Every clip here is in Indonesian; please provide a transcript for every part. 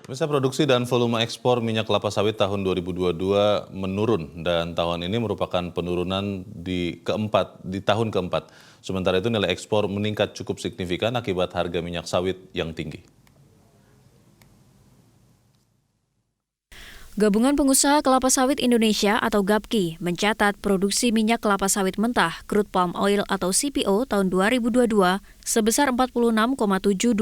Pemirsa, produksi dan volume ekspor minyak kelapa sawit tahun 2022 menurun dan tahun ini merupakan penurunan di tahun keempat. Sementara itu nilai ekspor meningkat cukup signifikan akibat harga minyak sawit yang tinggi. Gabungan Pengusaha Kelapa Sawit Indonesia atau GAPKI mencatat produksi minyak kelapa sawit mentah crude palm oil atau CPO tahun 2022 sebesar 46,729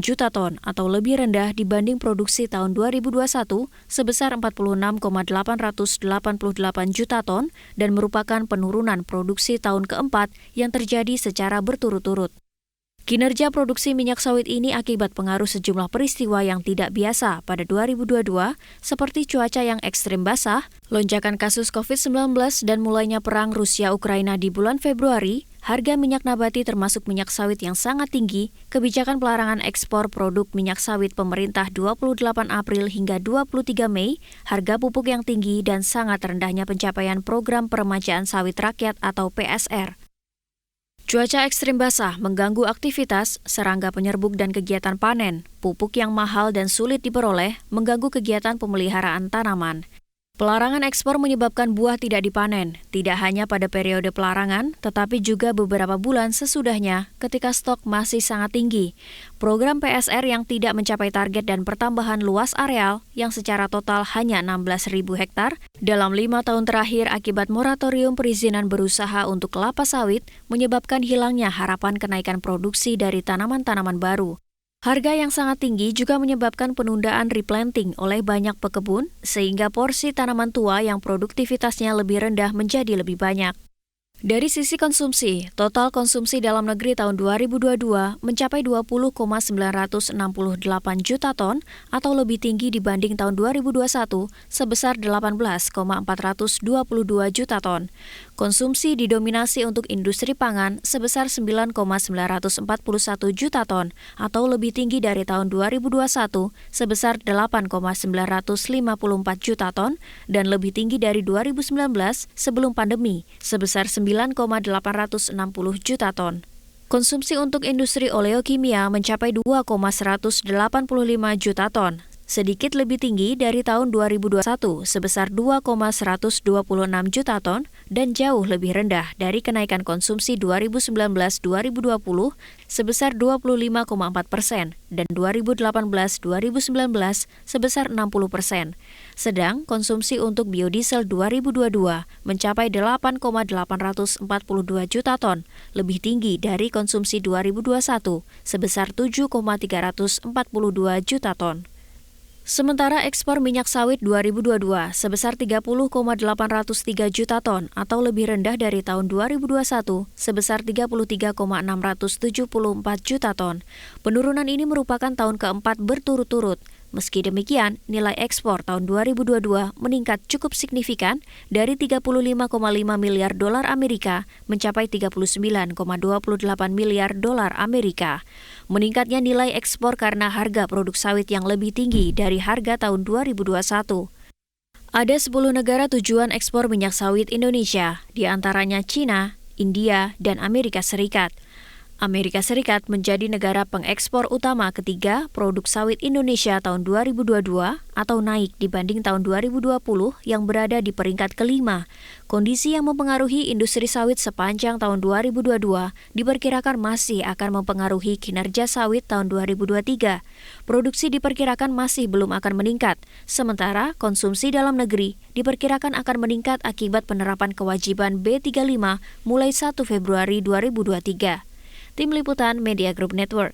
juta ton atau lebih rendah dibanding produksi tahun 2021 sebesar 46,888 juta ton dan merupakan penurunan produksi tahun keempat yang terjadi secara berturut-turut. Kinerja produksi minyak sawit ini akibat pengaruh sejumlah peristiwa yang tidak biasa pada 2022, seperti cuaca yang ekstrim basah, lonjakan kasus COVID-19, dan mulainya perang Rusia-Ukraina di bulan Februari, harga minyak nabati termasuk minyak sawit yang sangat tinggi, kebijakan pelarangan ekspor produk minyak sawit pemerintah 28 April hingga 23 Mei, harga pupuk yang tinggi, dan sangat rendahnya pencapaian program peremajaan sawit rakyat atau PSR. Cuaca ekstrim basah mengganggu aktivitas, serangga penyerbuk dan kegiatan panen, pupuk yang mahal dan sulit diperoleh, mengganggu kegiatan pemeliharaan tanaman. Pelarangan ekspor menyebabkan buah tidak dipanen, tidak hanya pada periode pelarangan, tetapi juga beberapa bulan sesudahnya ketika stok masih sangat tinggi. Program PSR yang tidak mencapai target dan pertambahan luas areal yang secara total hanya 16.000 hektar dalam 5 tahun terakhir akibat moratorium perizinan berusaha untuk kelapa sawit menyebabkan hilangnya harapan kenaikan produksi dari tanaman-tanaman baru. Harga yang sangat tinggi juga menyebabkan penundaan replanting oleh banyak pekebun, sehingga porsi tanaman tua yang produktivitasnya lebih rendah menjadi lebih banyak. Dari sisi konsumsi, total konsumsi dalam negeri tahun 2022 mencapai 20,968 juta ton atau lebih tinggi dibanding tahun 2021 sebesar 18,422 juta ton. Konsumsi didominasi untuk industri pangan sebesar 9,941 juta ton atau lebih tinggi dari tahun 2021 sebesar 8,954 juta ton dan lebih tinggi dari 2019 sebelum pandemi sebesar 9,860 juta ton. Konsumsi untuk industri oleokimia mencapai 2,185 juta ton, sedikit lebih tinggi dari tahun 2021 sebesar 2,126 juta ton dan jauh lebih rendah dari kenaikan konsumsi 2019-2020 sebesar 25,4% dan 2018-2019 sebesar 60%. Sedang konsumsi untuk biodiesel 2022 mencapai 8,842 juta ton, lebih tinggi dari konsumsi 2021 sebesar 7,342 juta ton. Sementara ekspor minyak sawit 2022 sebesar 30,803 juta ton atau lebih rendah dari tahun 2021 sebesar 33,674 juta ton. Penurunan ini merupakan tahun keempat berturut-turut. Meski demikian, nilai ekspor tahun 2022 meningkat cukup signifikan dari 35,5 miliar dolar Amerika mencapai 39,28 miliar dolar Amerika. Meningkatnya nilai ekspor karena harga produk sawit yang lebih tinggi dari harga tahun 2021. Ada 10 negara tujuan ekspor minyak sawit Indonesia, di antaranya China, India, dan Amerika Serikat. Amerika Serikat menjadi negara pengekspor utama ketiga produk sawit Indonesia tahun 2022 atau naik dibanding tahun 2020 yang berada di peringkat kelima. Kondisi yang mempengaruhi industri sawit sepanjang tahun 2022 diperkirakan masih akan mempengaruhi kinerja sawit tahun 2023. Produksi diperkirakan masih belum akan meningkat, sementara konsumsi dalam negeri diperkirakan akan meningkat akibat penerapan kewajiban B35 mulai 1 Februari 2023. Tim Liputan Media Group Network.